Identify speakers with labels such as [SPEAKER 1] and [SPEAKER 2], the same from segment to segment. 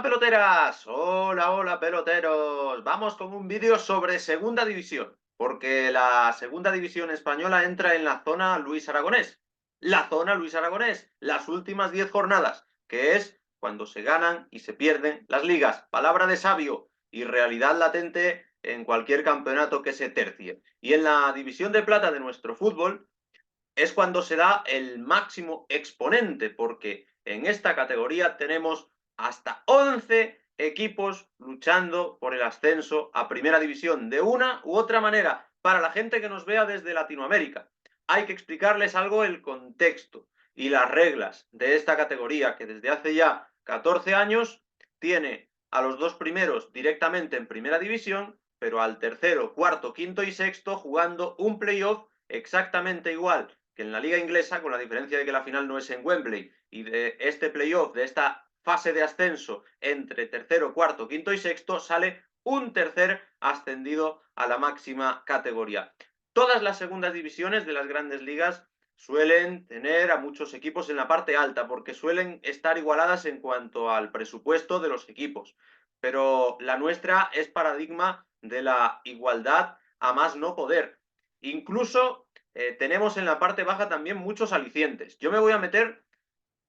[SPEAKER 1] Hola peloteras, hola peloteros. Vamos con un vídeo sobre segunda división, porque la segunda división española entra en la zona Luis Aragonés. La zona Luis Aragonés, las últimas 10 jornadas, que es cuando se ganan y se pierden las ligas. Palabra de sabio y realidad latente en cualquier campeonato que se tercie. Y en la división de plata de nuestro fútbol, es cuando se da el máximo exponente, porque en esta categoría tenemos hasta 11 equipos luchando por el ascenso a primera división de una u otra manera. Para la gente que nos vea desde Latinoamérica, hay que explicarles algo el contexto y las reglas de esta categoría, que desde hace ya 14 años tiene a los dos primeros directamente en primera división, pero al tercero, cuarto, quinto y sexto jugando un playoff exactamente igual que en la liga inglesa, con la diferencia de que la final no es en Wembley, y de este playoff, de esta fase de ascenso entre tercero, cuarto, quinto y sexto, sale un tercer ascendido a la máxima categoría. Todas las segundas divisiones de las grandes ligas suelen tener a muchos equipos en la parte alta, porque suelen estar igualadas en cuanto al presupuesto de los equipos. Pero la nuestra es paradigma de la igualdad a más no poder. Incluso tenemos en la parte baja también muchos alicientes. Yo me voy a meter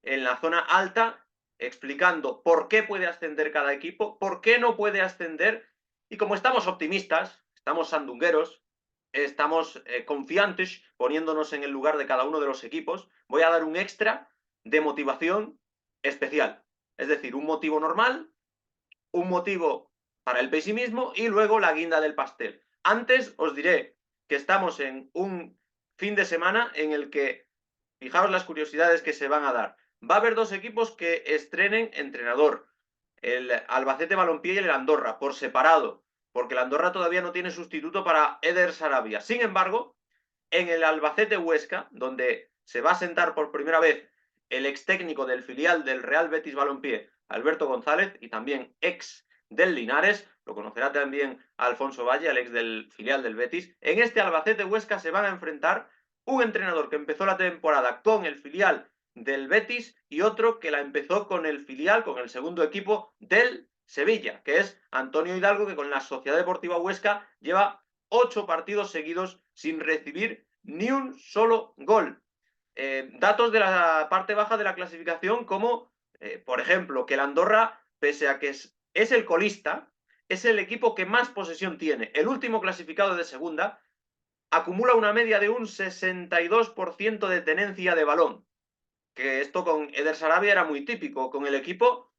[SPEAKER 1] en la zona alta explicando por qué puede ascender cada equipo, por qué no puede ascender, y como estamos optimistas, estamos sandungueros, estamos confiantes, poniéndonos en el lugar de cada uno de los equipos, voy a dar un extra de motivación especial. Es decir, un motivo normal, un motivo para el pesimismo y luego la guinda del pastel. Antes os diré que estamos en un fin de semana en el que, fijaos las curiosidades que se van a dar. Va a haber dos equipos que estrenen entrenador, el Albacete Balompié y el Andorra, por separado, porque el Andorra todavía no tiene sustituto para Eder Sarabia. Sin embargo, en el Albacete Huesca, donde se va a sentar por primera vez el ex técnico del filial del Real Betis Balompié, Alberto González, y también ex del Linares, lo conocerá también Alfonso Valle, el ex del filial del Betis. En este Albacete Huesca se van a enfrentar un entrenador que empezó la temporada con el filial del Betis y otro que la empezó con el filial, con el segundo equipo del Sevilla, que es Antonio Hidalgo, que con la Sociedad Deportiva Huesca lleva 8 partidos seguidos sin recibir ni un solo gol. Datos de la parte baja de la clasificación como, por ejemplo, que el Andorra, pese a que es el colista, es el equipo que más posesión tiene. El último clasificado de segunda acumula una media de un 62% de tenencia de balón, que esto con Eder Sarabia era muy típico, con el equipo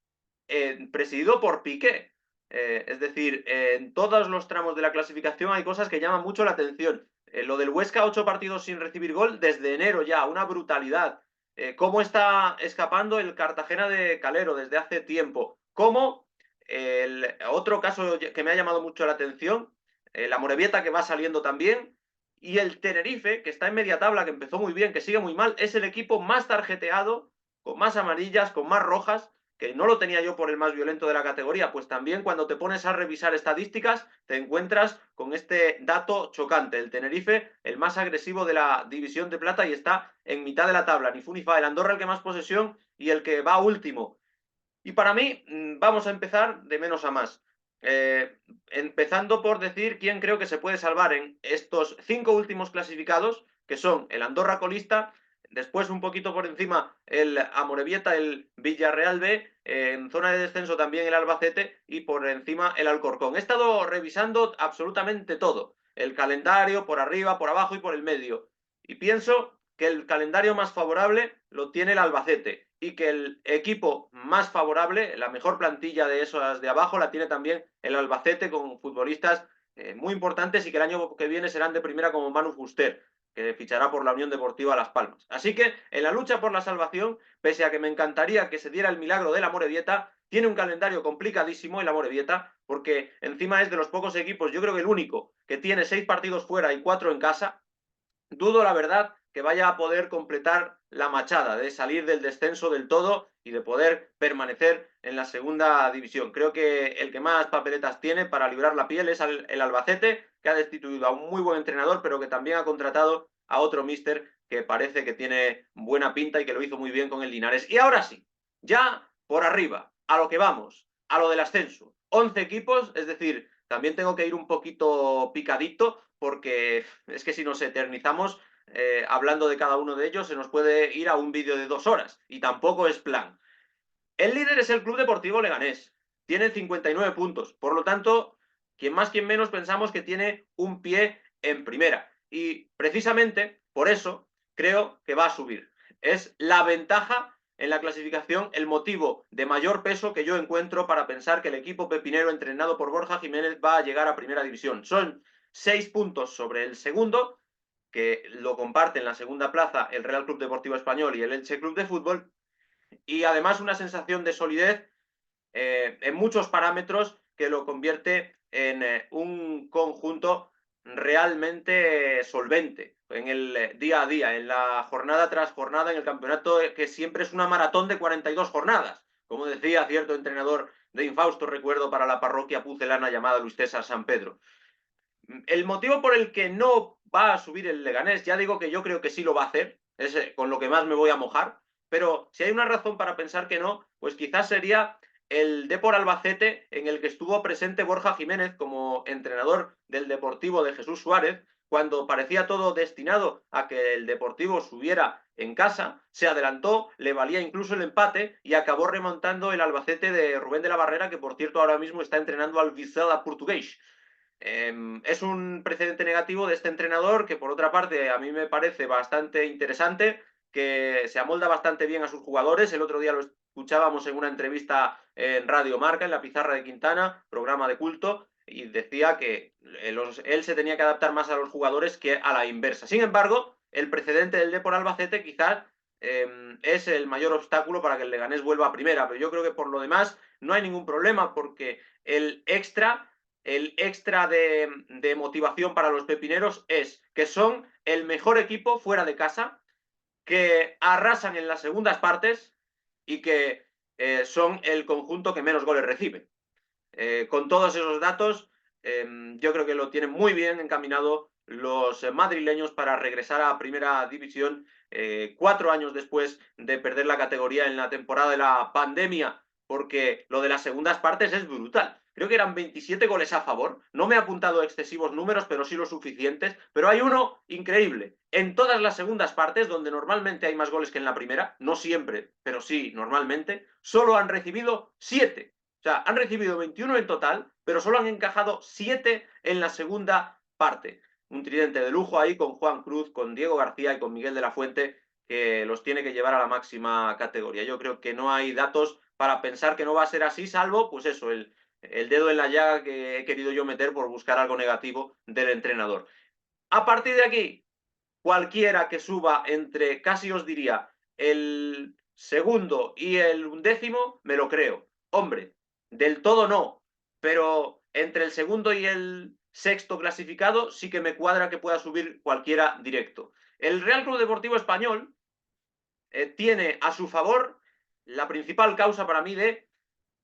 [SPEAKER 1] presidido por Piqué. Es decir, en todos los tramos de la clasificación hay cosas que llaman mucho la atención. Lo del Huesca, 8 partidos sin recibir gol desde enero ya, una brutalidad. Cómo está escapando el Cartagena de Calero desde hace tiempo. Cómo el otro caso que me ha llamado mucho la atención, la Morevieta que va saliendo también, y el Tenerife, que está en media tabla, que empezó muy bien, que sigue muy mal, es el equipo más tarjeteado, con más amarillas, con más rojas, que no lo tenía yo por el más violento de la categoría, pues también cuando te pones a revisar estadísticas te encuentras con este dato chocante. El Tenerife, el más agresivo de la división de plata y está en mitad de la tabla, ni fu ni fa. El Andorra el que más posesión y el que va último. Y para mí, vamos a empezar de menos a más. Empezando por decir quién creo que se puede salvar en estos 5 últimos clasificados, que son el Andorra colista, después un poquito por encima el Amorebieta, el Villarreal B, en zona de descenso también el Albacete y por encima el Alcorcón. He estado revisando absolutamente todo, el calendario por arriba, por abajo y por el medio. Y pienso que el calendario más favorable lo tiene el Albacete y que el equipo más favorable, la mejor plantilla de esas de abajo, la tiene también el Albacete con futbolistas muy importantes y que el año que viene serán de primera como Manu Fuster, que fichará por la Unión Deportiva Las Palmas. Así que en la lucha por la salvación, pese a que me encantaría que se diera el milagro de la Morevieta, tiene un calendario complicadísimo el Amorebieta, porque encima es de los pocos equipos, yo creo que el único, que tiene 6 partidos fuera y 4 en casa. Dudo, la verdad, que vaya a poder completar la machada de salir del descenso del todo y de poder permanecer en la segunda división. Creo que el que más papeletas tiene para librar la piel es el Albacete, que ha destituido a un muy buen entrenador, pero que también ha contratado a otro míster que parece que tiene buena pinta y que lo hizo muy bien con el Linares. Y ahora sí, ya por arriba, a lo que vamos, a lo del ascenso. 11 equipos, es decir, también tengo que ir un poquito picadito porque es que si nos eternizamos hablando de cada uno de ellos se nos puede ir a un vídeo de 2 horas y tampoco es plan. El líder es el Club Deportivo Leganés, tiene 59 puntos, por lo tanto, quien más quien menos pensamos que tiene un pie en primera y precisamente por eso creo que va a subir. Es la ventaja en la clasificación, el motivo de mayor peso que yo encuentro para pensar que el equipo pepinero entrenado por Borja Jiménez va a llegar a primera división. Son 6 puntos sobre el segundo, que lo comparten la segunda plaza el Real Club Deportivo Español y el Elche Club de Fútbol, y además una sensación de solidez en muchos parámetros que lo convierte en un conjunto realmente solvente en el día a día, en la jornada tras jornada, en el campeonato que siempre es una maratón de 42 jornadas, como decía cierto entrenador de infausto recuerdo para la parroquia pucelana llamada Luis César San Pedro. El motivo por el que no va a subir el Leganés, ya digo que yo creo que sí lo va a hacer, es con lo que más me voy a mojar, pero si hay una razón para pensar que no, pues quizás sería el Depor Albacete, en el que estuvo presente Borja Jiménez como entrenador del Deportivo de Jesús Suárez, cuando parecía todo destinado a que el Deportivo subiera en casa, se adelantó, le valía incluso el empate y acabó remontando el Albacete de Rubén de la Barrera, que por cierto ahora mismo está entrenando al Vizela Portugués. Es un precedente negativo de este entrenador que por otra parte a mí me parece bastante interesante, que se amolda bastante bien a sus jugadores. El otro día lo escuchábamos en una entrevista en Radio Marca, en la pizarra de Quintana, programa de culto, y decía que él se tenía que adaptar más a los jugadores que a la inversa. Sin embargo, el precedente del Depor Albacete quizás es el mayor obstáculo para que el Leganés vuelva a primera, pero yo creo que por lo demás no hay ningún problema porque el extra de motivación para los pepineros es que son el mejor equipo fuera de casa, que arrasan en las segundas partes y que son el conjunto que menos goles recibe. Con todos esos datos, yo creo que lo tienen muy bien encaminado los madrileños para regresar a primera división 4 años después de perder la categoría en la temporada de la pandemia, porque lo de las segundas partes es brutal. Creo que eran 27 goles a favor. No me he apuntado excesivos números, pero sí los suficientes. Pero hay uno increíble. En todas las segundas partes, donde normalmente hay más goles que en la primera, no siempre, pero sí normalmente, solo han recibido 7. O sea, han recibido 21 en total, pero solo han encajado 7 en la segunda parte. Un tridente de lujo ahí con Juan Cruz, con Diego García y con Miguel de la Fuente, que los tiene que llevar a la máxima categoría. Yo creo que no hay datos para pensar que no va a ser así, salvo, pues eso, el dedo en la llaga que he querido yo meter por buscar algo negativo del entrenador. A partir de aquí, cualquiera que suba entre, casi os diría, el segundo y el undécimo, me lo creo. Hombre, del todo no, pero entre el segundo y el sexto clasificado sí que me cuadra que pueda subir cualquiera directo. El Real Club Deportivo Español tiene a su favor la principal causa para mí de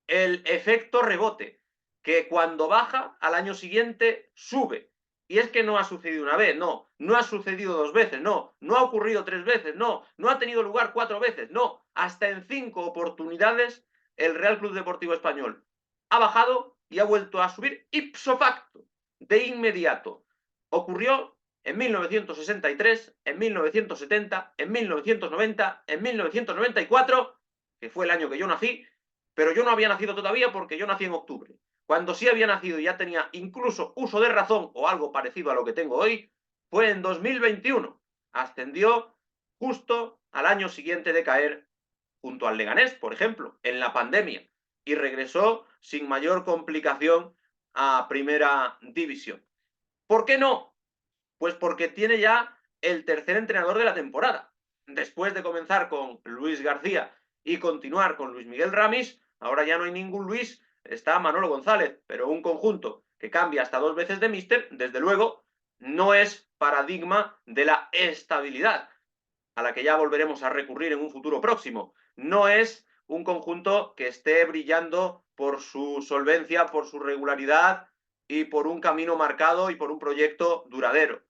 [SPEAKER 1] el efecto rebote, que cuando baja al año siguiente sube. Y es que no ha sucedido una vez, no, no ha sucedido 2 veces, no, no ha ocurrido 3 veces, no, no ha tenido lugar 4 veces, no, hasta en 5 oportunidades el Real Club Deportivo Español ha bajado y ha vuelto a subir ipso facto, de inmediato. Ocurrió en 1963, en 1970, en 1990, en 1994, que fue el año que yo nací, pero yo no había nacido todavía porque yo nací en octubre. Cuando sí había nacido y ya tenía incluso uso de razón o algo parecido a lo que tengo hoy, fue en 2021. Ascendió justo al año siguiente de caer junto al Leganés, por ejemplo, en la pandemia, y regresó sin mayor complicación a primera división. ¿Por qué no? Pues porque tiene ya el tercer entrenador de la temporada. Después de comenzar con Luis García y continuar con Luis Miguel Ramis, ahora ya no hay ningún Luis, está Manolo González, pero un conjunto que cambia hasta 2 veces de míster, desde luego, no es paradigma de la estabilidad, a la que ya volveremos a recurrir en un futuro próximo. No es un conjunto que esté brillando por su solvencia, por su regularidad y por un camino marcado y por un proyecto duradero.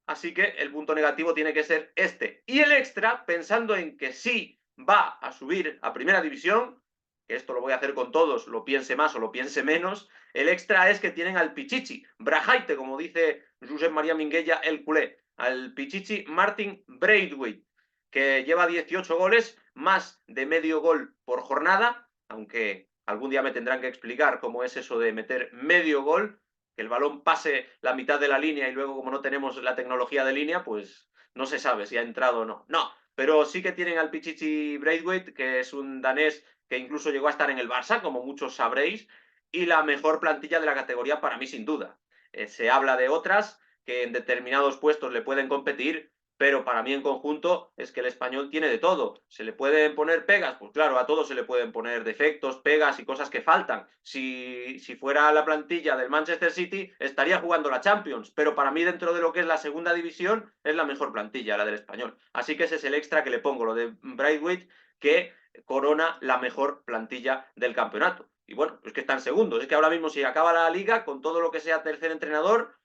[SPEAKER 1] Así que el punto negativo tiene que ser este. Y el extra, pensando en que sí va a subir a primera división, que esto lo voy a hacer con todos, lo piense más o lo piense menos, el extra es que tienen al Pichichi, Brajaite, como dice Josep María Minguella, el culé, al Pichichi Martin Braithwaite, que lleva 18 goles, más de medio gol por jornada, aunque algún día me tendrán que explicar cómo es eso de meter medio gol, que el balón pase la mitad de la línea y luego, como no tenemos la tecnología de línea, pues no se sabe si ha entrado o no. No, pero sí que tienen al Pichichi Braithwaite, que es un danés que incluso llegó a estar en el Barça, como muchos sabréis, y la mejor plantilla de la categoría para mí, sin duda. Se habla de otras que en determinados puestos le pueden competir, pero para mí en conjunto es que el español tiene de todo. ¿Se le pueden poner pegas? Pues claro, a todos se le pueden poner defectos, pegas y cosas que faltan. Si fuera la plantilla del Manchester City, estaría jugando la Champions, pero para mí dentro de lo que es la segunda división es la mejor plantilla, la del español. Así que ese es el extra que le pongo, lo de Braithwaite, que corona la mejor plantilla del campeonato. Y bueno, es que están segundos. Es que ahora mismo si acaba la liga, con todo lo que sea tercer entrenador,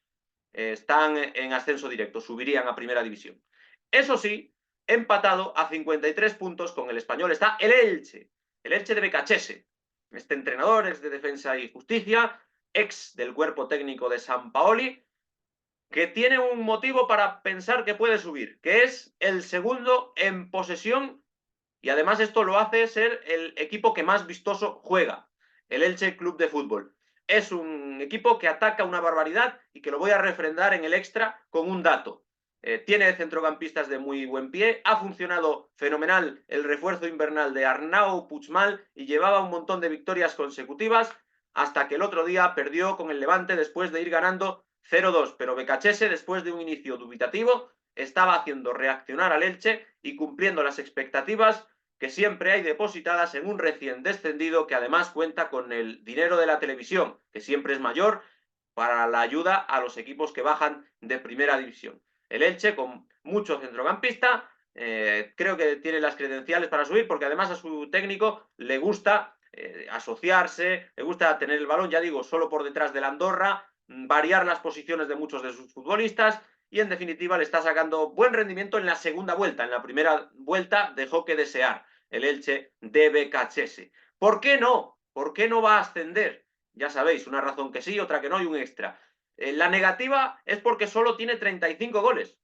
[SPEAKER 1] están en ascenso directo, subirían a primera división. Eso sí, empatado a 53 puntos con el español está el Elche de Becachese, este entrenador, ex de Defensa y Justicia, ex del cuerpo técnico de San Paoli, que tiene un motivo para pensar que puede subir, que es el segundo en posesión, y además esto lo hace ser el equipo que más vistoso juega, el Elche Club de Fútbol. Es un equipo que ataca una barbaridad y que lo voy a refrendar en el extra con un dato. Tiene centrocampistas de muy buen pie, ha funcionado fenomenal el refuerzo invernal de Arnau Puigmal y llevaba un montón de victorias consecutivas hasta que el otro día perdió con el Levante después de ir ganando 0-2, pero Becachese, después de un inicio dubitativo, estaba haciendo reaccionar al Elche y cumpliendo las expectativas que siempre hay depositadas en un recién descendido que además cuenta con el dinero de la televisión, que siempre es mayor, para la ayuda a los equipos que bajan de primera división. El Elche, con mucho centrocampista, creo que tiene las credenciales para subir, porque además a su técnico le gusta asociarse, le gusta tener el balón, ya digo, solo por detrás del Andorra, variar las posiciones de muchos de sus futbolistas, y en definitiva le está sacando buen rendimiento en la segunda vuelta. En la primera vuelta dejó que desear el Elche de Becachese. ¿Por qué no? ¿Por qué no va a ascender? Ya sabéis, una razón que sí, otra que no y un extra. La negativa es porque solo tiene 35 goles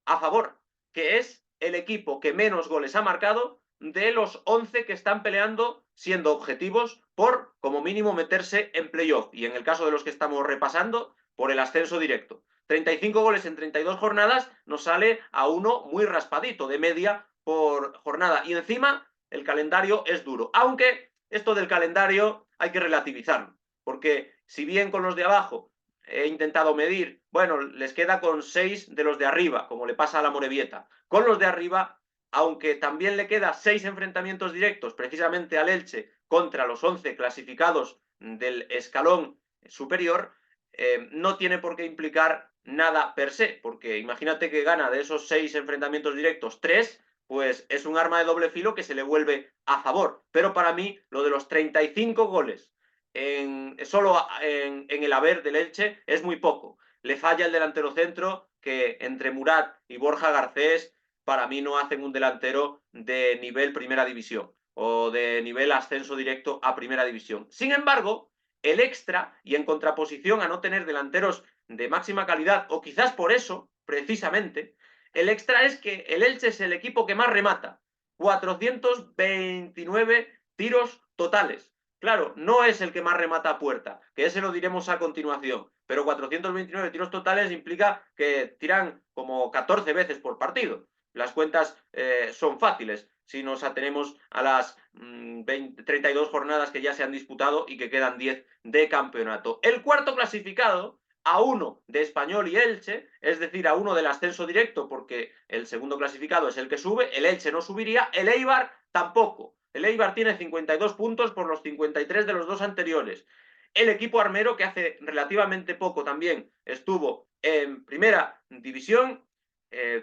[SPEAKER 1] a favor, que es el equipo que menos goles ha marcado de los 11 que están peleando, siendo objetivos por, como mínimo, meterse en playoff. Y en el caso de los que estamos repasando, por el ascenso directo. 35 goles en 32 jornadas nos sale a uno muy raspadito, de media por jornada. Y encima, el calendario es duro. Aunque esto del calendario hay que relativizarlo. Porque si bien con los de abajo he intentado medir, bueno, les queda con 6 de los de arriba, como le pasa a la Morevieta. Con los de arriba, aunque también le queda 6 enfrentamientos directos, precisamente al Elche, contra los 11 clasificados del escalón superior, no tiene por qué implicar nada per se, porque imagínate que gana de esos 6 enfrentamientos directos 3, pues es un arma de doble filo que se le vuelve a favor. Pero para mí, lo de los 35 goles solo en el haber del Elche es muy poco. Le falla el delantero centro, que entre Murat y Borja Garcés para mí no hacen un delantero de nivel primera división o de nivel ascenso directo a primera división. Sin embargo, el extra, y en contraposición a no tener delanteros de máxima calidad, o quizás por eso, precisamente, el extra es que el Elche es el equipo que más remata. 429 tiros totales. Claro, no es el que más remata a puerta, que ese lo diremos a continuación, pero 429 tiros totales implica que tiran como 14 veces por partido. Las cuentas son fáciles si nos atenemos a las 32 jornadas que ya se han disputado y que quedan 10 de campeonato. El cuarto clasificado, a uno de Español y Elche, es decir, a uno del ascenso directo, porque el segundo clasificado es el que sube, el Elche no subiría, el Eibar tampoco. El Eibar tiene 52 puntos por los 53 de los dos anteriores. El equipo armero, que hace relativamente poco también estuvo en primera división,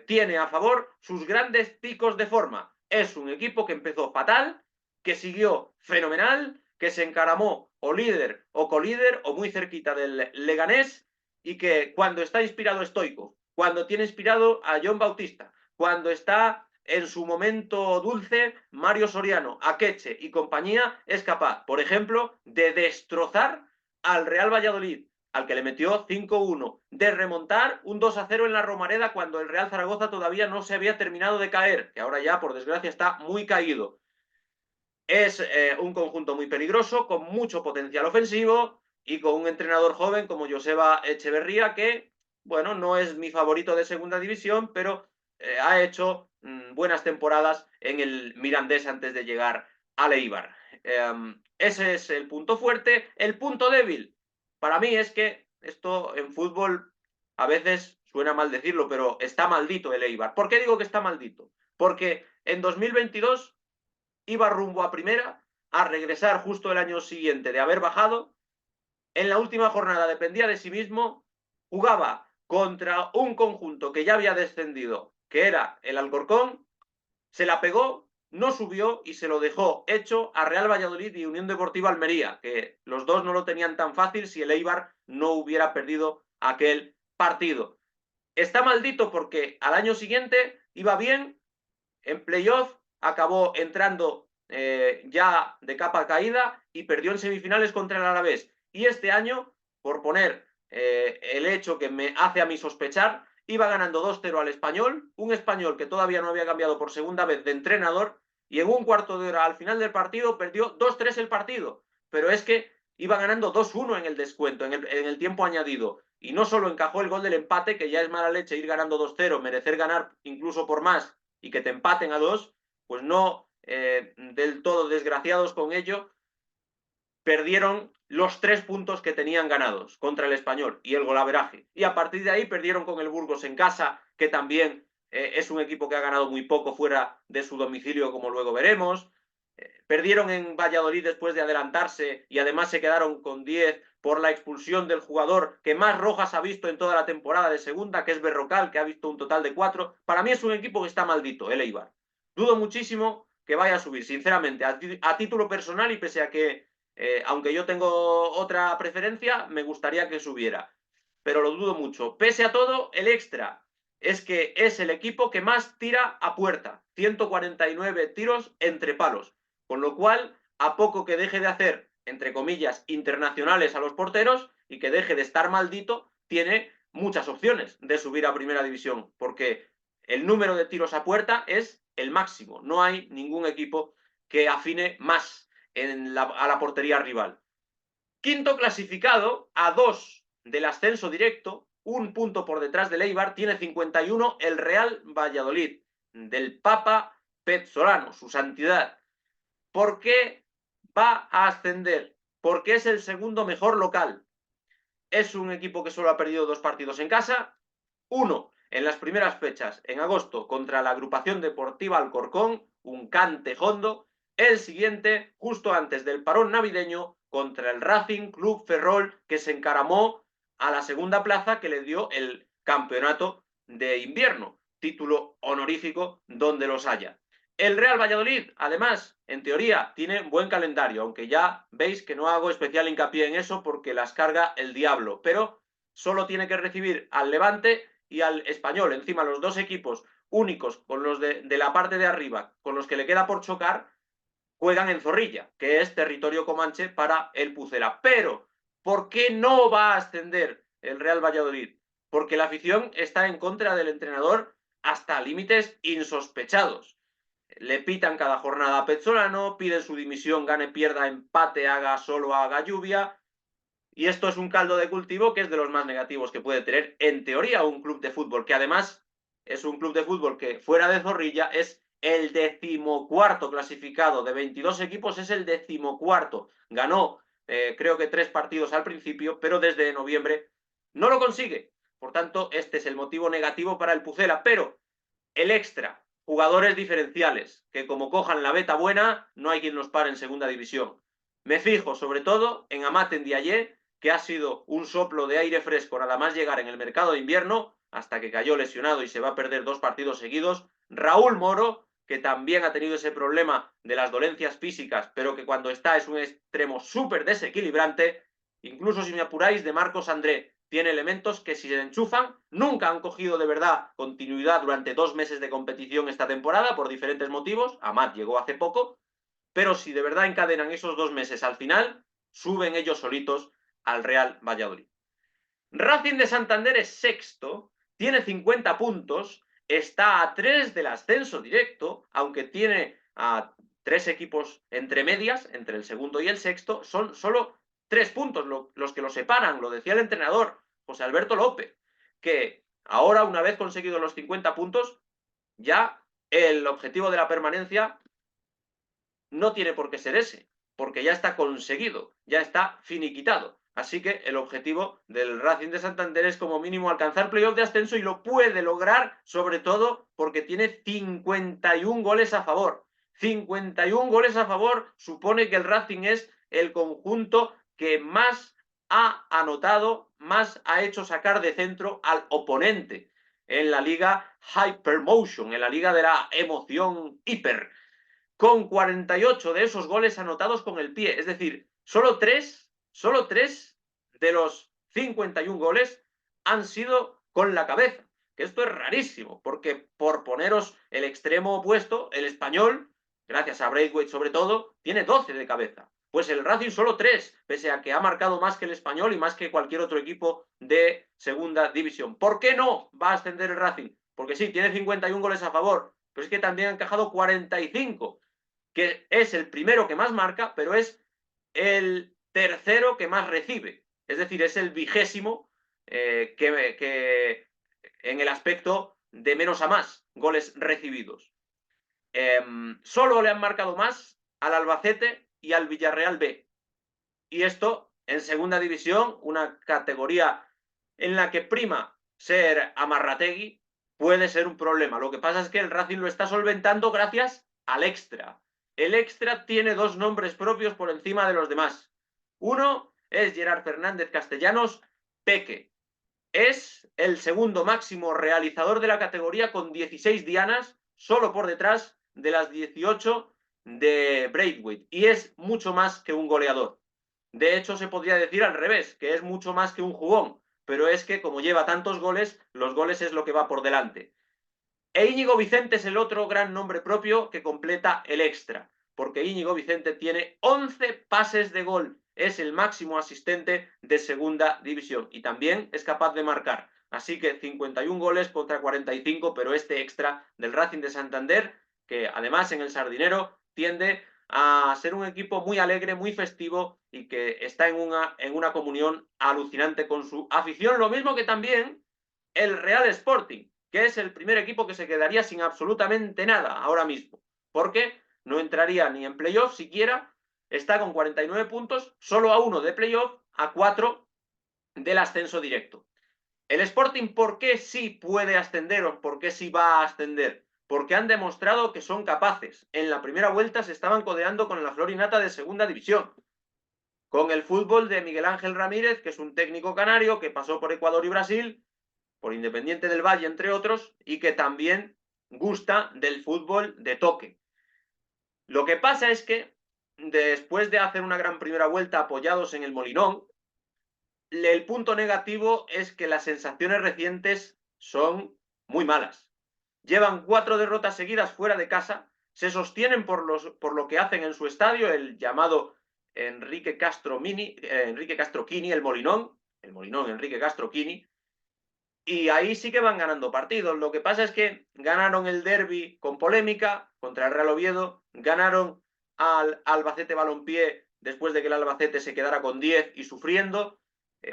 [SPEAKER 1] tiene a favor sus grandes picos de forma. Es un equipo que empezó fatal, que siguió fenomenal, que se encaramó o líder o colíder o muy cerquita del Leganés y que cuando está inspirado Stoico, cuando tiene inspirado a John Bautista, cuando está en su momento dulce, Mario Soriano, Akeche y compañía, es capaz, por ejemplo, de destrozar al Real Valladolid, al que le metió 5-1, de remontar un 2-0 en la Romareda cuando el Real Zaragoza todavía no se había terminado de caer, que ahora ya, por desgracia, está muy caído. Es un conjunto muy peligroso, con mucho potencial ofensivo y con un entrenador joven como Joseba Echeverría, que, bueno, no es mi favorito de segunda división, pero ha hecho buenas temporadas en el Mirandés antes de llegar al Eibar. Ese es el punto fuerte. El punto débil, para mí, es que esto en fútbol a veces suena mal decirlo, pero está maldito el Eibar. ¿Por qué digo que está maldito? Porque en 2022 iba rumbo a primera, a regresar justo el año siguiente de haber bajado. En la última jornada dependía de sí mismo, jugaba contra un conjunto que ya había descendido, que era el Alcorcón, se la pegó, no subió y se lo dejó hecho a Real Valladolid y Unión Deportiva Almería, que los dos no lo tenían tan fácil si el Eibar no hubiera perdido aquel partido. Está maldito porque al año siguiente iba bien, en playoff acabó entrando ya de capa caída y perdió en semifinales contra el Alavés. Y este año, por poner el hecho que me hace a mí sospechar, iba ganando 2-0 al Español, un Español que todavía no había cambiado por segunda vez de entrenador, y en un cuarto de hora al final del partido perdió 2-3 el partido. Pero es que iba ganando 2-1 en el descuento, en el tiempo añadido. Y no solo encajó el gol del empate, que ya es mala leche ir ganando 2-0, merecer ganar incluso por más y que te empaten a dos, pues no del todo desgraciados con ello, perdieron los 3 puntos que tenían ganados contra el Español y el golaveraje. Y a partir de ahí perdieron con el Burgos en casa, que también es un equipo que ha ganado muy poco fuera de su domicilio, como luego veremos. Perdieron en Valladolid después de adelantarse y además se quedaron con 10 por la expulsión del jugador que más rojas ha visto en toda la temporada de segunda, que es Berrocal, que ha visto un total de 4. Para mí es un equipo que está maldito, el Eibar. Dudo muchísimo que vaya a subir, sinceramente, a título personal, y pese a que aunque yo tengo otra preferencia, me gustaría que subiera, pero lo dudo mucho. Pese a todo, el extra es que es el equipo que más tira a puerta, 149 tiros entre palos, con lo cual, a poco que deje de hacer, entre comillas, internacionales a los porteros y que deje de estar maldito, tiene muchas opciones de subir a primera división, porque el número de tiros a puerta es el máximo. No hay ningún equipo que afine más a la portería rival. Quinto clasificado, a 2 del ascenso directo, un punto por detrás del Eibar, tiene 51 el Real Valladolid, del Papa Pezzolano, su santidad. ¿Por qué va a ascender? Porque es el segundo mejor local. Es un equipo que solo ha perdido 2 partidos en casa, uno en las primeras fechas, en agosto, contra la agrupación deportiva Alcorcón, un cante hondo. El siguiente, justo antes del parón navideño, contra el Racing Club Ferrol, que se encaramó a la segunda plaza que le dio el campeonato de invierno, título honorífico donde los haya. El Real Valladolid, además, en teoría, tiene buen calendario, aunque ya veis que no hago especial hincapié en eso porque las carga el diablo, pero solo tiene que recibir al Levante y al Español, encima los dos equipos únicos con los de la parte de arriba, con los que le queda por chocar, juegan en Zorrilla, que es territorio comanche para el Pucela. Pero, ¿por qué no va a ascender el Real Valladolid? Porque la afición está en contra del entrenador hasta límites insospechados. Le pitan cada jornada a Pezzolano, piden su dimisión, gane, pierda, empate, haga solo, haga lluvia. Y esto es un caldo de cultivo que es de los más negativos que puede tener, en teoría, un club de fútbol, que además es un club de fútbol que fuera de Zorrilla es el 14º clasificado de 22 equipos, es el 14º. Ganó, creo que 3 partidos al principio, pero desde noviembre no lo consigue. Por tanto, este es el motivo negativo para el Pucela. Pero el extra, jugadores diferenciales, que como cojan la beta buena, no hay quien los pare en segunda división. Me fijo sobre todo en Amat Ndiaye, que ha sido un soplo de aire fresco nada más llegar en el mercado de invierno, hasta que cayó lesionado y se va a perder 2 partidos seguidos. Raúl Moro, que también ha tenido ese problema de las dolencias físicas, pero que cuando está es un extremo súper desequilibrante. Incluso si me apuráis, de Marcos André. tiene elementos que si se enchufan, nunca han cogido de verdad continuidad durante 2 meses de competición esta temporada por diferentes motivos. Amat llegó hace poco, pero si de verdad encadenan esos 2 meses al final, suben ellos solitos al Real Valladolid. Racing de Santander es sexto, tiene 50 puntos, está a 3 del ascenso directo, aunque tiene a 3 equipos entre medias, entre el segundo y el sexto, son solo 3 puntos los que lo separan, lo decía el entrenador, José Alberto López, que ahora, una vez conseguido los 50 puntos, ya el objetivo de la permanencia no tiene por qué ser ese, porque ya está conseguido, ya está finiquitado. Así que el objetivo del Racing de Santander es como mínimo alcanzar playoff de ascenso y lo puede lograr, sobre todo porque tiene 51 goles a favor. 51 goles a favor supone que el Racing es el conjunto que más ha anotado, más ha hecho sacar de centro al oponente en la liga Hypermotion, en la liga de la emoción hiper, con 48 de esos goles anotados con el pie. Es decir, solo tres de los 51 goles han sido con la cabeza. Que esto es rarísimo, porque por poneros el extremo opuesto, el Español, gracias a Braithwaite sobre todo, tiene 12 de cabeza. Pues el Racing solo 3, pese a que ha marcado más que el Español y más que cualquier otro equipo de segunda división. ¿Por qué no va a ascender el Racing? Porque sí, tiene 51 goles a favor, pero es que también ha encajado 45, que es el primero que más marca, pero es el tercero que más recibe. Es decir, es el 20º que en el aspecto de menos a más goles recibidos. Solo le han marcado más al Albacete y al Villarreal B. Y esto en segunda división, una categoría en la que prima ser amarrategui, puede ser un problema. Lo que pasa es que el Racing lo está solventando gracias al extra. El extra tiene 2 nombres propios por encima de los demás. Uno es Gerard Fernández Castellanos, Peque. Es el segundo máximo realizador de la categoría con 16 dianas, solo por detrás de las 18 de Braithwaite. Y es mucho más que un goleador. De hecho, se podría decir al revés, que es mucho más que un jugón, pero es que como lleva tantos goles, los goles es lo que va por delante. E Íñigo Vicente es el otro gran nombre propio que completa el extra, porque Íñigo Vicente tiene 11 pases de gol, es el máximo asistente de segunda división y también es capaz de marcar. Así que 51 goles contra 45, pero este extra del Racing de Santander, que además en el Sardinero tiende a ser un equipo muy alegre, muy festivo y que está en una comunión alucinante con su afición, lo mismo que también el Real Sporting, que es el primer equipo que se quedaría sin absolutamente nada ahora mismo, porque no entraría ni en playoff siquiera, está con 49 puntos, solo a 1 de playoff, a 4 del ascenso directo. El Sporting, ¿por qué sí puede ascender o por qué sí va a ascender? Porque han demostrado que son capaces. En la primera vuelta se estaban codeando con la Florinata de segunda división, con el fútbol de Miguel Ángel Ramírez, que es un técnico canario que pasó por Ecuador y Brasil, por Independiente del Valle, entre otros, y que también gusta del fútbol de toque. Lo que pasa es que después de hacer una gran primera vuelta apoyados en el Molinón, el punto negativo es que las sensaciones recientes son muy malas. Llevan 4 derrotas seguidas fuera de casa, se sostienen por lo que hacen en su estadio, el llamado Enrique Castro Quini, el Molinón Enrique Castro Quini, y ahí sí que van ganando partidos. Lo que pasa es que ganaron el derbi con polémica contra el Real Oviedo, ganaron al Albacete Balompié después de que el Albacete se quedara con 10 y sufriendo,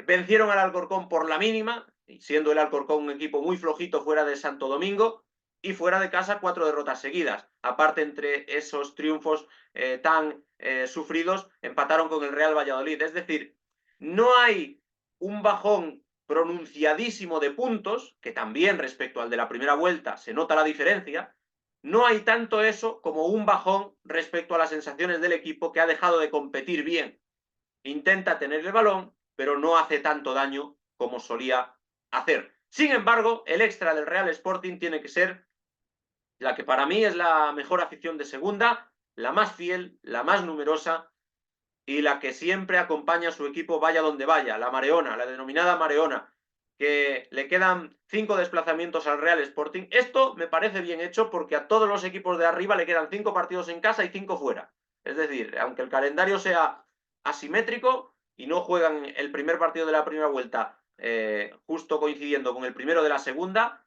[SPEAKER 1] vencieron al Alcorcón por la mínima, siendo el Alcorcón un equipo muy flojito fuera de Santo Domingo, y fuera de casa 4 derrotas seguidas. Aparte, entre esos triunfos tan sufridos, empataron con el Real Valladolid. Es decir, no hay un bajón pronunciadísimo de puntos, que también respecto al de la primera vuelta se nota la diferencia, no hay tanto eso como un bajón respecto a las sensaciones del equipo que ha dejado de competir bien. Intenta tener el balón, pero no hace tanto daño como solía hacer. Sin embargo, el extra del Real Sporting tiene que ser la que para mí es la mejor afición de segunda, la más fiel, la más numerosa, y la que siempre acompaña a su equipo vaya donde vaya, la Mareona, la denominada Mareona, que le quedan 5 desplazamientos al Real Sporting. Esto me parece bien hecho porque a todos los equipos de arriba le quedan 5 partidos en casa y 5 fuera. Es decir, aunque el calendario sea asimétrico y no juegan el primer partido de la primera vuelta justo coincidiendo con el primero de la segunda,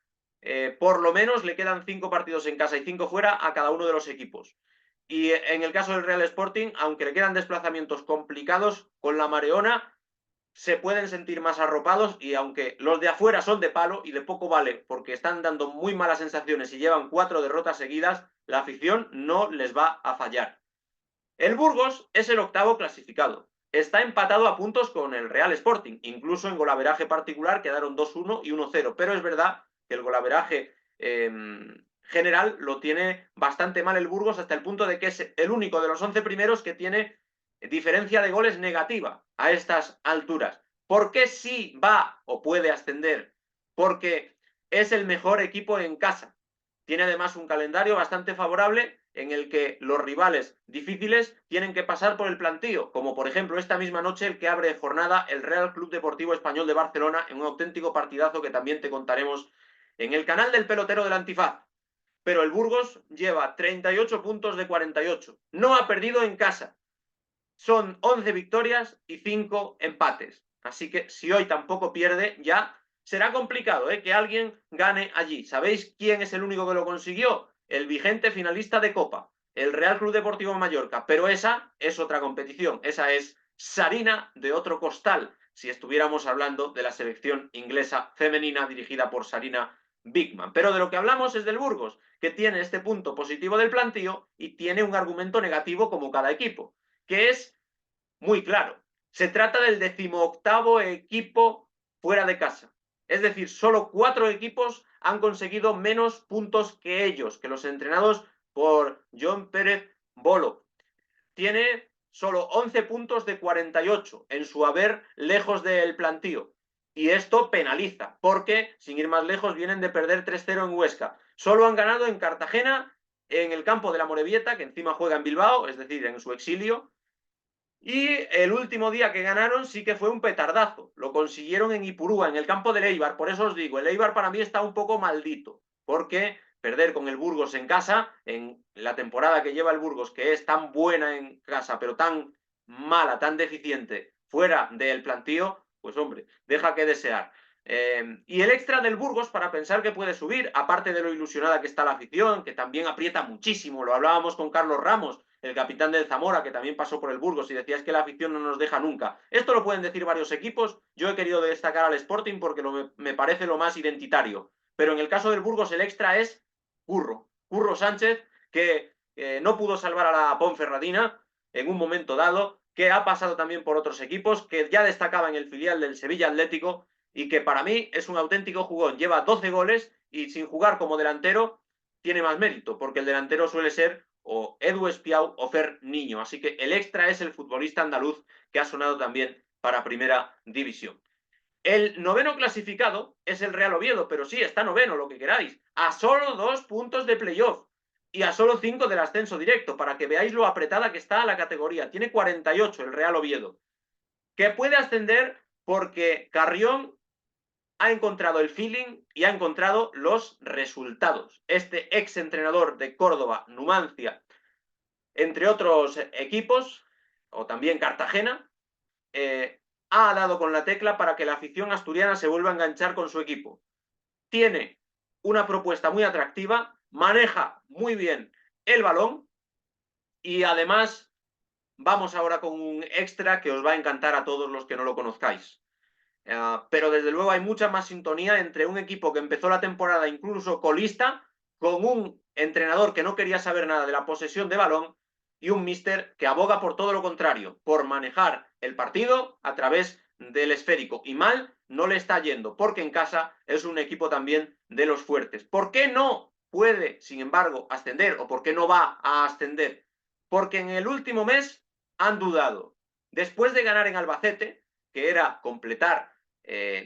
[SPEAKER 1] por lo menos le quedan 5 partidos en casa y 5 fuera a cada uno de los equipos. Y en el caso del Real Sporting, aunque le quedan desplazamientos complicados, con la Mareona se pueden sentir más arropados y aunque los de afuera son de palo y de poco vale porque están dando muy malas sensaciones y llevan 4 derrotas seguidas, la afición no les va a fallar. El Burgos es el octavo clasificado. Está empatado a puntos con el Real Sporting. Incluso en golaveraje particular quedaron 2-1 y 1-0. Pero es verdad que el golaveraje general lo tiene bastante mal el Burgos hasta el punto de que es el único de los 11 primeros que tiene diferencia de goles negativa a estas alturas. ¿Por qué sí va o puede ascender? Porque es el mejor equipo en casa. Tiene además un calendario bastante favorable en el que los rivales difíciles tienen que pasar por el plantío, como por ejemplo esta misma noche el que abre jornada el Real Club Deportivo Español de Barcelona en un auténtico partidazo que también te contaremos en el canal del pelotero del Antifaz. Pero el Burgos lleva 38 puntos de 48. No ha perdido en casa. Son 11 victorias y 5 empates. Así que si hoy tampoco pierde, ya será complicado que alguien gane allí. ¿Sabéis quién es el único que lo consiguió? El vigente finalista de Copa, el Real Club Deportivo Mallorca. Pero esa es otra competición. Esa es Sarina de otro costal, si estuviéramos hablando de la selección inglesa femenina dirigida por Sarina Bigman. Pero de lo que hablamos es del Burgos, que tiene este punto positivo del plantío y tiene un argumento negativo como cada equipo, que es muy claro. Se trata del 18º equipo fuera de casa. Es decir, solo 4 equipos han conseguido menos puntos que ellos, que los entrenados por John Pérez Bolo. Tiene solo 11 puntos de 48 en su haber lejos del plantío. Y esto penaliza, porque, sin ir más lejos, vienen de perder 3-0 en Huesca. Solo han ganado en Cartagena, en el campo de la Morevieta, que encima juega en Bilbao, es decir, en su exilio. Y el último día que ganaron sí que fue un petardazo. Lo consiguieron en Ipurúa, en el campo del Eibar. Por eso os digo, el Eibar para mí está un poco maldito. Porque perder con el Burgos en casa, en la temporada que lleva el Burgos, que es tan buena en casa, pero tan mala, tan deficiente, fuera del plantío, pues hombre, deja que desear. Y el extra del Burgos para pensar que puede subir, aparte de lo ilusionada que está la afición, que también aprieta muchísimo. Lo hablábamos con Carlos Ramos, el capitán del Zamora, que también pasó por el Burgos, y decía es que la afición no nos deja nunca. Esto lo pueden decir varios equipos. Yo he querido destacar al Sporting porque me parece lo más identitario. Pero en el caso del Burgos el extra es Curro Sánchez, que no pudo salvar a la Ponferradina en un momento dado, que ha pasado también por otros equipos, que ya destacaba en el filial del Sevilla Atlético y que para mí es un auténtico jugón. Lleva 12 goles y sin jugar como delantero tiene más mérito, porque el delantero suele ser o Edu Espiau o Fer Niño. Así que el extra es el futbolista andaluz que ha sonado también para Primera División. El noveno clasificado es el Real Oviedo, pero sí, está noveno, lo que queráis, a solo 2 puntos de playoff y a solo 5 del ascenso directo, para que veáis lo apretada que está la categoría. Tiene 48 el Real Oviedo, que puede ascender porque Carrión ha encontrado el feeling y ha encontrado los resultados. Este ex entrenador de Córdoba, Numancia, entre otros equipos, o también Cartagena, ha dado con la tecla para que la afición asturiana se vuelva a enganchar con su equipo. Tiene una propuesta muy atractiva, maneja muy bien el balón y además vamos ahora con un extra que os va a encantar a todos los que no lo conozcáis. Pero desde luego hay mucha más sintonía entre un equipo que empezó la temporada incluso colista, con un entrenador que no quería saber nada de la posesión de balón y un míster que aboga por todo lo contrario, por manejar el partido a través del esférico. Y mal no le está yendo, porque en casa es un equipo también de los fuertes. ¿Por qué no puede, sin embargo, ascender o por qué no va a ascender? Porque en el último mes han dudado. Después de ganar en Albacete, que era completar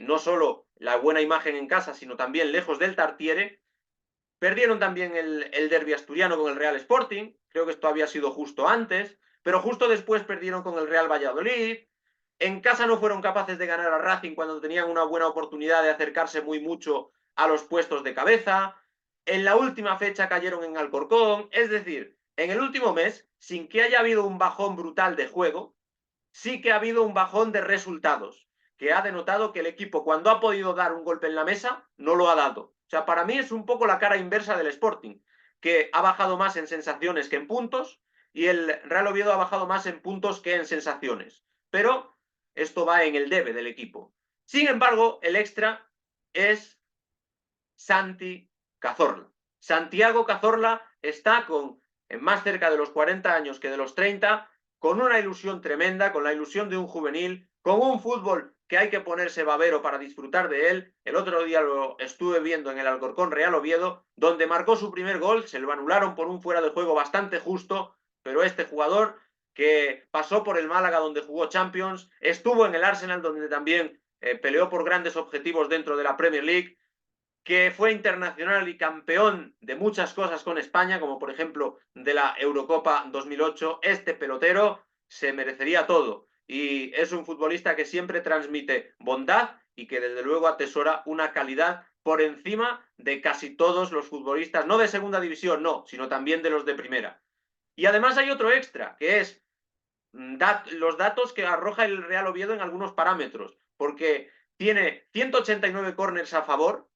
[SPEAKER 1] no solo la buena imagen en casa, sino también lejos del Tartiere. Perdieron también el derbi asturiano con el Real Sporting, creo que esto había sido justo antes, pero justo después perdieron con el Real Valladolid. En casa no fueron capaces de ganar a Racing cuando tenían una buena oportunidad de acercarse muy mucho a los puestos de cabeza. En la última fecha cayeron en Alcorcón. Es decir, en el último mes, sin que haya habido un bajón brutal de juego, sí que ha habido un bajón de resultados, que ha denotado que el equipo, cuando ha podido dar un golpe en la mesa, no lo ha dado. O sea, para mí es un poco la cara inversa del Sporting, que ha bajado más en sensaciones que en puntos, y el Real Oviedo ha bajado más en puntos que en sensaciones. Pero esto va en el debe del equipo. Sin embargo, el extra es Santi Cazorla. Santiago Cazorla está con más cerca de los 40 años que de los 30, con una ilusión tremenda, con la ilusión de un juvenil, con un fútbol que hay que ponerse babero para disfrutar de él. El otro día lo estuve viendo en el Alcorcón Real Oviedo, donde marcó su primer gol, se lo anularon por un fuera de juego bastante justo, pero este jugador que pasó por el Málaga donde jugó Champions, estuvo en el Arsenal donde también peleó por grandes objetivos dentro de la Premier League, que fue internacional y campeón de muchas cosas con España, como por ejemplo de la Eurocopa 2008, este pelotero se merecería todo. Y es un futbolista que siempre transmite bondad y que desde luego atesora una calidad por encima de casi todos los futbolistas, no de segunda división, no, sino también de los de primera. Y además hay otro extra, que es los datos que arroja el Real Oviedo en algunos parámetros, porque tiene 189 corners a favor,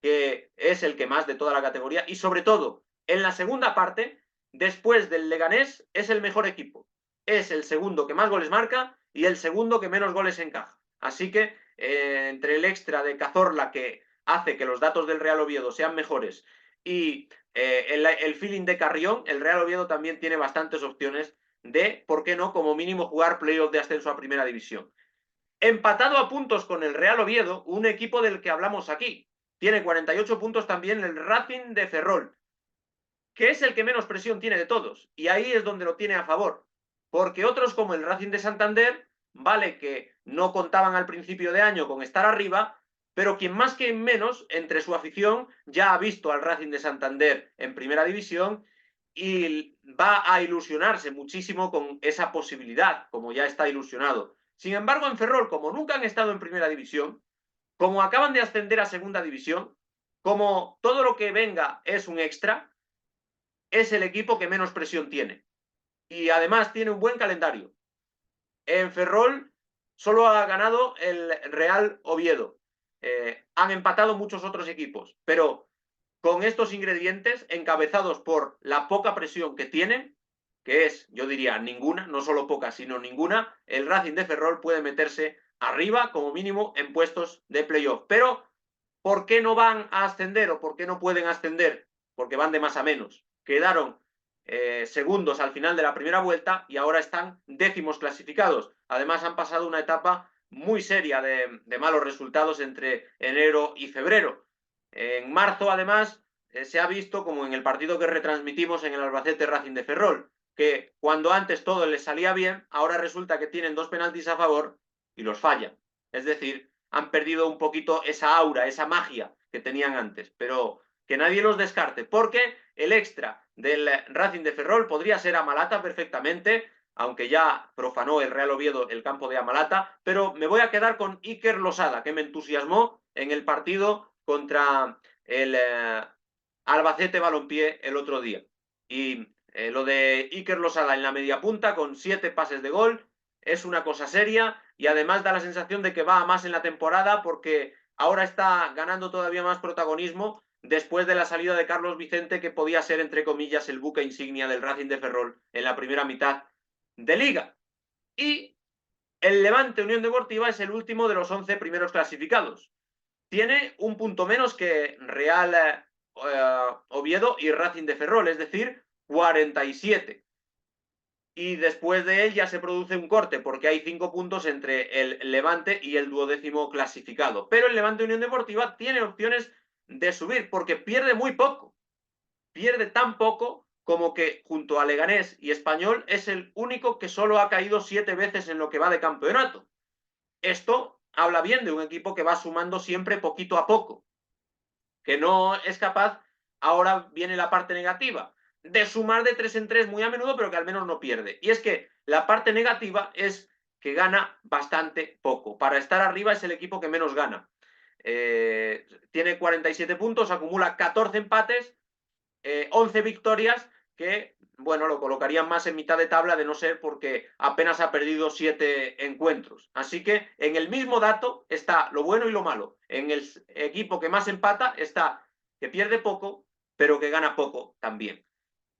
[SPEAKER 1] que es el que más de toda la categoría, y sobre todo, en la segunda parte, después del Leganés, es el mejor equipo. Es el segundo que más goles marca y el segundo que menos goles encaja. Así que, entre el extra de Cazorla, que hace que los datos del Real Oviedo sean mejores, y el feeling de Carrión, el Real Oviedo también tiene bastantes opciones de, ¿por qué no?, como mínimo jugar playoff de ascenso a primera división. Empatado a puntos con el Real Oviedo, un equipo del que hablamos aquí. Tiene 48 puntos también el Racing de Ferrol, que es el que menos presión tiene de todos. Y ahí es donde lo tiene a favor. Porque otros como el Racing de Santander, vale que no contaban al principio de año con estar arriba, pero quien más que menos, entre su afición, ya ha visto al Racing de Santander en primera división y va a ilusionarse muchísimo con esa posibilidad, como ya está ilusionado. Sin embargo, en Ferrol, como nunca han estado en primera división, como acaban de ascender a segunda división, como todo lo que venga es un extra, es el equipo que menos presión tiene. Y además tiene un buen calendario. En Ferrol solo ha ganado el Real Oviedo. Han empatado muchos otros equipos, pero con estos ingredientes, encabezados por la poca presión que tienen, que es, yo diría, ninguna, no solo poca, sino ninguna, el Racing de Ferrol puede meterse arriba, como mínimo, en puestos de playoff. Pero, ¿por qué no van a ascender o por qué no pueden ascender? Porque van de más a menos. Quedaron segundos al final de la primera vuelta y ahora están décimos clasificados. Además, han pasado una etapa muy seria de malos resultados entre enero y febrero. En marzo, además, se ha visto, como en el partido que retransmitimos en el Albacete Racing de Ferrol, que cuando antes todo les salía bien, ahora resulta que tienen dos penaltis a favor y los fallan. Es decir, han perdido un poquito esa aura, esa magia que tenían antes. Pero que nadie los descarte, porque el extra del Racing de Ferrol podría ser Amalata perfectamente, aunque ya profanó el Real Oviedo el campo de Amalata, pero me voy a quedar con Iker Losada, que me entusiasmó en el partido contra el Albacete Balompié el otro día. Y lo de Iker Losada en la media punta con 7 pases de gol es una cosa seria y además da la sensación de que va a más en la temporada porque ahora está ganando todavía más protagonismo después de la salida de Carlos Vicente, que podía ser, entre comillas, el buque insignia del Racing de Ferrol en la primera mitad de liga. Y el Levante Unión Deportiva es el último de los 11 primeros clasificados. Tiene un punto menos que Real Oviedo y Racing de Ferrol, es decir, 47. Y después de él ya se produce un corte, porque hay 5 puntos entre el Levante y el 12º clasificado. Pero el Levante Unión Deportiva tiene opciones de subir, porque pierde muy poco. Pierde tan poco como que junto a Leganés y Español es el único que solo ha caído 7 veces en lo que va de campeonato. Esto habla bien de un equipo que va sumando siempre poquito a poco, que no es capaz, ahora viene la parte negativa, de sumar de 3 en 3 muy a menudo, pero que al menos no pierde. Y es que la parte negativa es que gana bastante poco. Para estar arriba es el equipo que menos gana. Tiene 47 puntos, acumula 14 empates, 11 victorias, que, bueno, lo colocarían más en mitad de tabla de no ser porque apenas ha perdido 7 encuentros. Así que en el mismo dato está lo bueno y lo malo. En el equipo que más empata está que pierde poco, pero que gana poco también.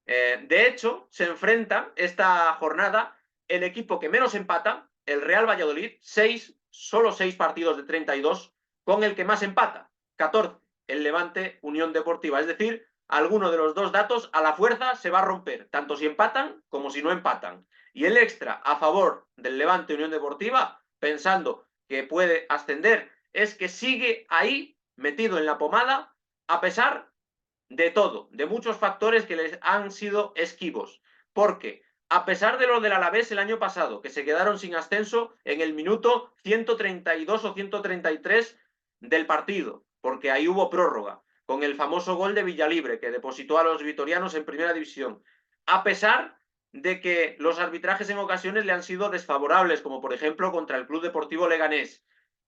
[SPEAKER 1] De hecho, se enfrenta esta jornada el equipo que menos empata, el Real Valladolid, solo 6 partidos de 32, con el que más empata, 14, el Levante Unión Deportiva. Es decir, alguno de los dos datos a la fuerza se va a romper, tanto si empatan como si no empatan. Y el extra a favor del Levante Unión Deportiva, pensando que puede ascender, es que sigue ahí metido en la pomada, a pesar de todo, de muchos factores que les han sido esquivos. Porque, a pesar de lo del Alavés el año pasado, que se quedaron sin ascenso en el minuto 132 o 133 del partido, porque ahí hubo prórroga, con el famoso gol de Villalibre, que depositó a los vitorianos en primera división. A pesar de que los arbitrajes en ocasiones le han sido desfavorables, como por ejemplo contra el Club Deportivo Leganés.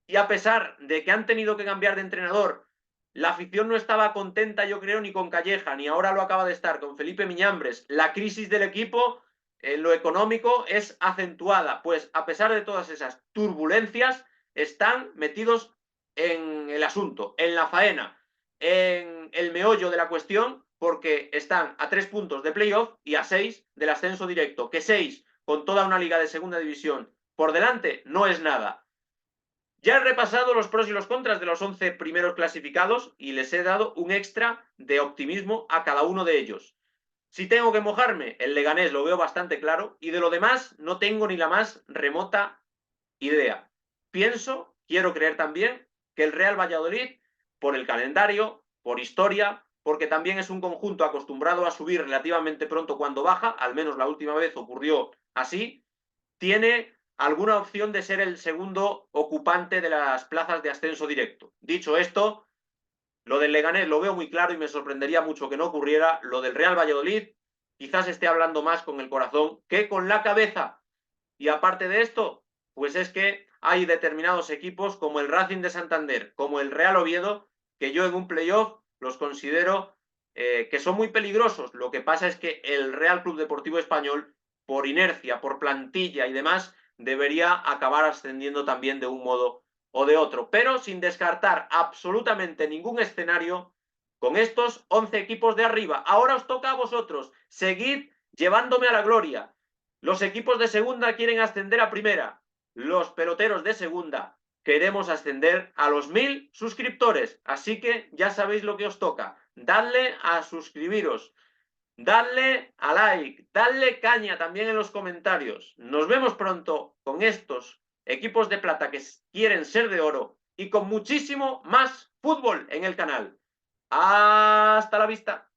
[SPEAKER 1] Y a pesar de que han tenido que cambiar de entrenador, la afición no estaba contenta, yo creo, ni con Calleja, ni ahora lo acaba de estar con Felipe Miñambres. La crisis del equipo en lo económico es acentuada, pues a pesar de todas esas turbulencias, están metidos en el asunto, en la faena, en el meollo de la cuestión, porque están a 3 puntos de playoff y a 6 del ascenso directo, que 6 con toda una liga de segunda división por delante no es nada. Ya he repasado los pros y los contras de los 11 primeros clasificados y les he dado un extra de optimismo a cada uno de ellos. Si tengo que mojarme, el Leganés lo veo bastante claro y de lo demás no tengo ni la más remota idea. Pienso, quiero creer también, que el Real Valladolid, por el calendario, por historia, porque también es un conjunto acostumbrado a subir relativamente pronto cuando baja, al menos la última vez ocurrió así, tiene alguna opción de ser el segundo ocupante de las plazas de ascenso directo. Dicho esto, lo del Leganés lo veo muy claro y me sorprendería mucho que no ocurriera. Lo del Real Valladolid, quizás esté hablando más con el corazón que con la cabeza. Y aparte de esto, pues es que hay determinados equipos como el Racing de Santander, como el Real Oviedo, que yo en un playoff los considero que son muy peligrosos. Lo que pasa es que el Real Club Deportivo Español, por inercia, por plantilla y demás, debería acabar ascendiendo también de un modo o de otro, pero sin descartar absolutamente ningún escenario con estos 11 equipos de arriba. Ahora os toca a vosotros, seguid llevándome a la gloria. Los equipos de segunda quieren ascender a primera. Los peloteros de segunda queremos ascender a los 1000 suscriptores. Así que ya sabéis lo que os toca. Dadle a suscribiros. Dadle a like. Dadle caña también en los comentarios. Nos vemos pronto con estos equipos de plata que quieren ser de oro y con muchísimo más fútbol en el canal. Hasta la vista.